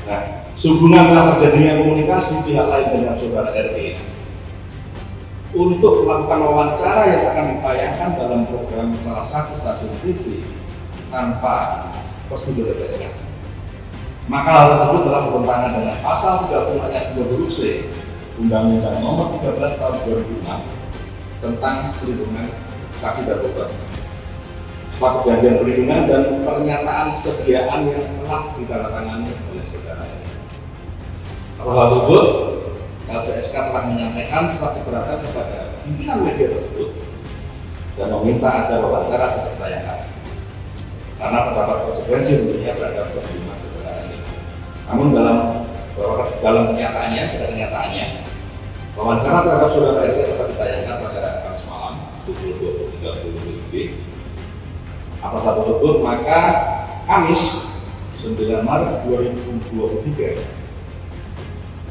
Nah, sehubungan telah terjadinya komunikasi pihak lain dengan saudara RE untuk melakukan wawancara yang akan ditayangkan dalam program salah satu stasiun TV tanpa persetujuan LPSK. Maka hal tersebut telah bertentangan dengan pasal 30 ayat 2 huruf C Undang-Undang Nomor 13 Tahun 2006 tentang perlindungan saksi dan korban. Surat perjanjian perlindungan dan pernyataan kesediaan yang telah ditandatangani oleh saudara. Atas hal tersebut, LPSK telah menyampaikan surat keberatan kepada pimpinan media tersebut dan meminta agar wawancara tetap ditayangkan karena terdapat konsekuensi tentunya terhadap perlindungan saudara ini. Namun dalam kenyataannya, wawancara terhadap saudara ini tetap ditayangkan pada Kamis malam pukul 20.30 WIB. Atas hal tersebut, maka Kamis 9 Maret 2023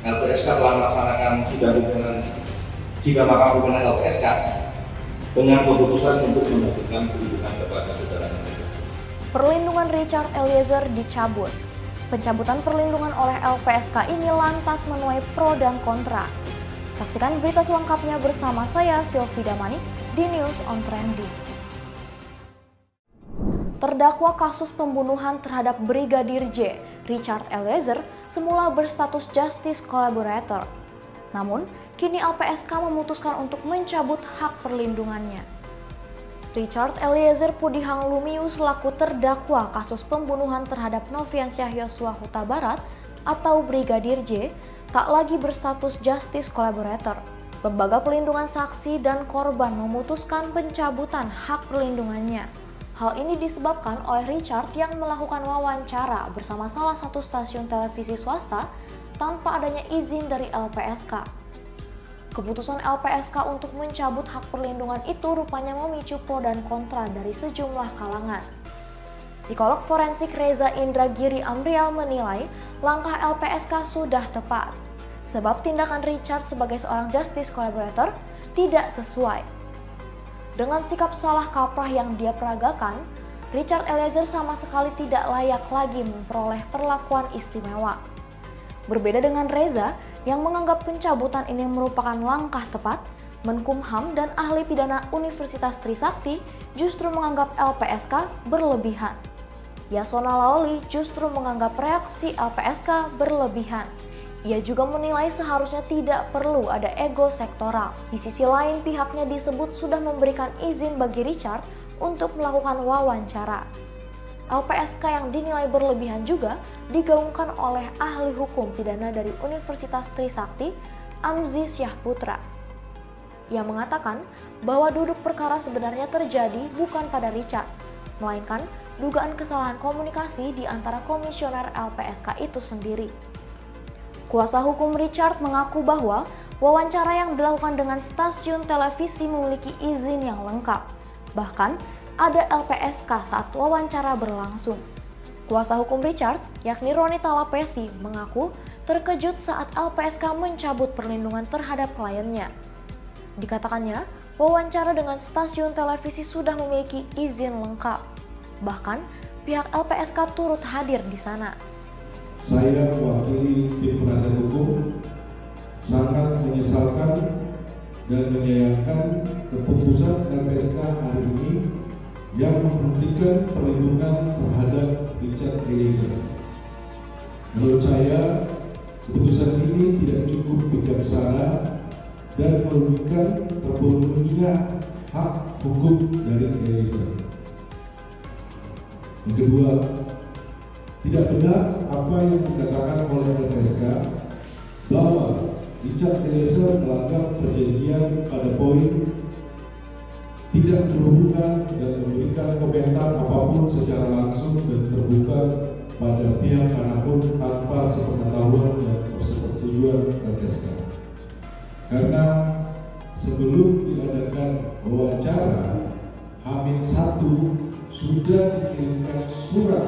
LPSK telah melaksanakan sidang pimpinan Mahkamah Pimpinan LPSK dengan keputusan untuk menerbitkan perlindungan kepada saudara. Perlindungan Richard Eliezer dicabut. Pencabutan perlindungan oleh LPSK ini lantas menuai pro dan kontra. Saksikan berita selengkapnya bersama saya Silvi Damani di News on Trending. Terdakwa kasus pembunuhan terhadap Brigadir J, Richard Eliezer, semula berstatus Justice Collaborator. Namun, kini LPSK memutuskan untuk mencabut hak perlindungannya. Richard Eliezer Pudihang Lumiu selaku terdakwa kasus pembunuhan terhadap Nofriansyah Yosua Huta Barat atau Brigadir J tak lagi berstatus Justice Collaborator. Lembaga Pelindungan Saksi dan Korban memutuskan pencabutan hak perlindungannya. Hal ini disebabkan oleh Richard yang melakukan wawancara bersama salah satu stasiun televisi swasta tanpa adanya izin dari LPSK. Keputusan LPSK untuk mencabut hak perlindungan itu rupanya memicu pro dan kontra dari sejumlah kalangan. Psikolog forensik Reza Indragiri Amrial menilai langkah LPSK sudah tepat, sebab tindakan Richard sebagai seorang justice collaborator tidak sesuai. Dengan sikap salah kaprah yang dia peragakan, Richard Eliezer sama sekali tidak layak lagi memperoleh perlakuan istimewa. Berbeda dengan Reza yang menganggap pencabutan ini merupakan langkah tepat, Menkumham dan ahli pidana Universitas Trisakti justru menganggap LPSK berlebihan. Yasona Lawli justru menganggap reaksi LPSK berlebihan. Ia juga menilai seharusnya tidak perlu ada ego sektoral. Di sisi lain, pihaknya disebut sudah memberikan izin bagi Richard untuk melakukan wawancara. LPSK yang dinilai berlebihan juga digaungkan oleh ahli hukum pidana dari Universitas Trisakti, Amzi Syahputra. Ia mengatakan bahwa duduk perkara sebenarnya terjadi bukan pada Richard, melainkan dugaan kesalahan komunikasi di antara komisioner LPSK itu sendiri. Kuasa hukum Richard mengaku bahwa wawancara yang dilakukan dengan stasiun televisi memiliki izin yang lengkap. Bahkan, ada LPSK saat wawancara berlangsung. Kuasa hukum Richard, yakni Roni Talapesi, mengaku terkejut saat LPSK mencabut perlindungan terhadap kliennya. Dikatakannya, wawancara dengan stasiun televisi sudah memiliki izin lengkap. Bahkan, pihak LPSK turut hadir di sana. Saya mewakili tim penasihat hukum sangat menyesalkan dan menyayangkan keputusan LPSK hari ini yang menghentikan perlindungan terhadap Richard Eliezer. Menurut saya, keputusan ini tidak cukup bijaksana dan merugikan terpenuhinya hak hukum dari Eliezer. Yang kedua, tidak benar apa yang dikatakan oleh LPSK bahwa Richard Eliezer melanggar perjanjian pada poin tidak berhubungan dan memberikan komentar apapun secara langsung dan terbuka pada pihak manapun tanpa sepengetahuan dan persetujuan LPSK. Karena sebelum diadakan wawancara, H-1 sudah dikirimkan surat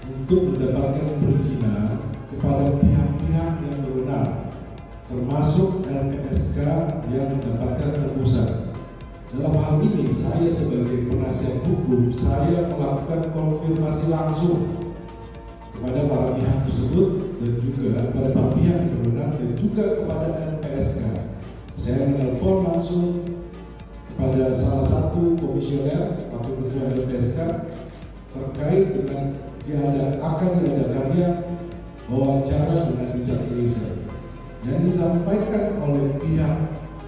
untuk mendapatkan perizinan kepada pihak-pihak yang berwenang, termasuk LPSK yang mendapatkan tebusan. Dalam hal ini, saya sebagai penasihat hukum, saya melakukan konfirmasi langsung kepada para pihak tersebut dan juga kepada LPSK. Saya menelpon langsung kepada salah satu komisioner wakil ketua LPSK terkait dengan akan diadakannya wawancara dengan Richard Eliezer. Yang disampaikan oleh pihak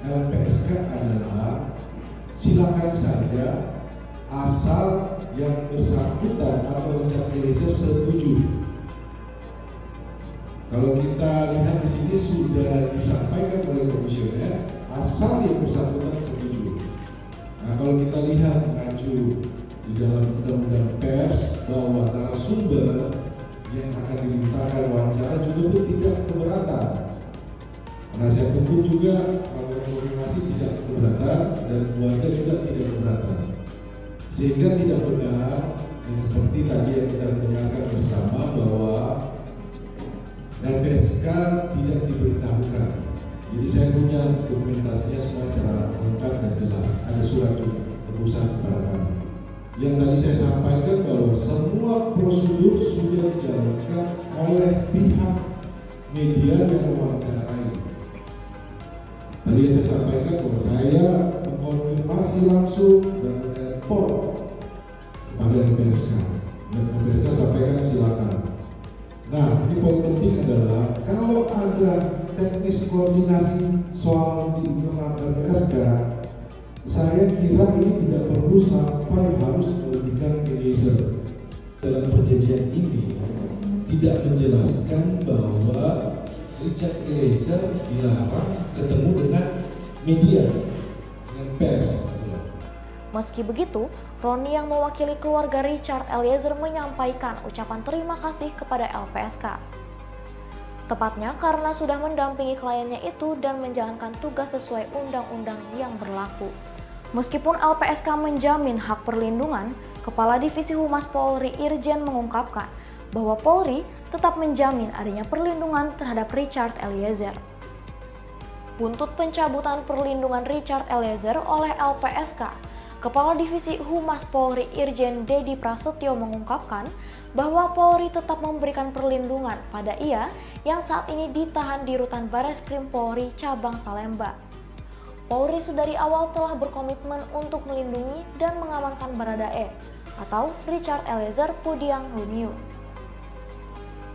LPSK adalah silakan saja asal yang bersangkutan atau Richard Eliezer setuju. Kalau kita lihat di sini sudah disampaikan oleh komisioner asal yang bersangkutan setuju. Nah, kalau kita lihat mengacu di dalam undang-undang pers bahwa narasumber yang akan dimintakan wawancara juga pun tidak keberatan. Karena saya tunggu juga melakukan konfirmasi tidak keberatan dan keluarga juga tidak keberatan. Sehingga tidak benar yang seperti tadi yang kita dengarkan bersama bahwa LPSK tidak diberitahukan. Jadi saya punya dokumentasinya semua secara lengkap dan jelas. Ada surat juga tebusan kepada kami. Yang tadi saya sampaikan bahwa semua prosedur sudah dijalankan oleh pihak media yang mewawancarai. Tadi yang saya sampaikan bahwa saya mengkonfirmasi langsung dan menelpon kepada LPSK. Dan LPSK sampaikan silakan. Nah, ini poin penting adalah kalau ada teknis koordinasi soal di internal LPSK, saya kira ini tidak perlu sampai harus menghentikan Eliezer. Dalam perjanjian ini tidak menjelaskan bahwa Richard Eliezer dilarang ketemu dengan media, dengan pers. Meski begitu, Roni yang mewakili keluarga Richard Eliezer menyampaikan ucapan terima kasih kepada LPSK. Tepatnya karena sudah mendampingi kliennya itu dan menjalankan tugas sesuai undang-undang yang berlaku. Meskipun LPSK menjamin hak perlindungan, Kepala Divisi Humas Polri Irjen mengungkapkan bahwa Polri tetap menjamin adanya perlindungan terhadap Richard Eliezer. Buntut pencabutan perlindungan Richard Eliezer oleh LPSK, Kepala Divisi Humas Polri Irjen Dedi Prasetyo mengungkapkan bahwa Polri tetap memberikan perlindungan pada ia yang saat ini ditahan di Rutan Bareskrim Polri Cabang Salemba. Polri sedari awal telah berkomitmen untuk melindungi dan mengamankan Baradae atau Richard Eliezer Pudiang Lumiu.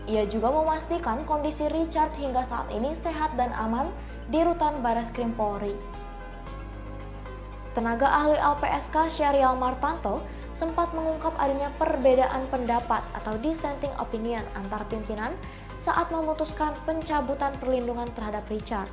Ia juga memastikan kondisi Richard hingga saat ini sehat dan aman di Rutan Bareskrim Polri. Tenaga ahli LPSK Syahrial Martanto sempat mengungkap adanya perbedaan pendapat atau dissenting opinion antar pimpinan saat memutuskan pencabutan perlindungan terhadap Richard,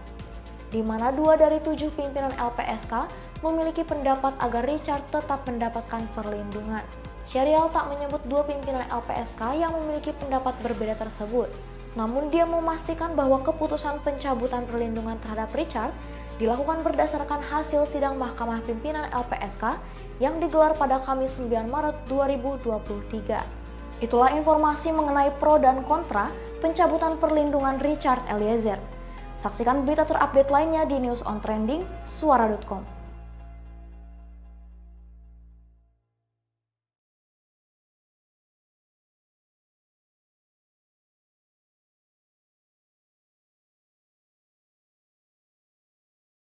di mana 2 dari 7 pimpinan LPSK memiliki pendapat agar Richard tetap mendapatkan perlindungan. Syahrial tak menyebut 2 pimpinan LPSK yang memiliki pendapat berbeda tersebut, namun dia memastikan bahwa keputusan pencabutan perlindungan terhadap Richard dilakukan berdasarkan hasil sidang Mahkamah Pimpinan LPSK yang digelar pada Kamis 9 Maret 2023. Itulah informasi mengenai pro dan kontra pencabutan perlindungan Richard Eliezer. Saksikan berita terupdate lainnya di News on Trending, suara.com.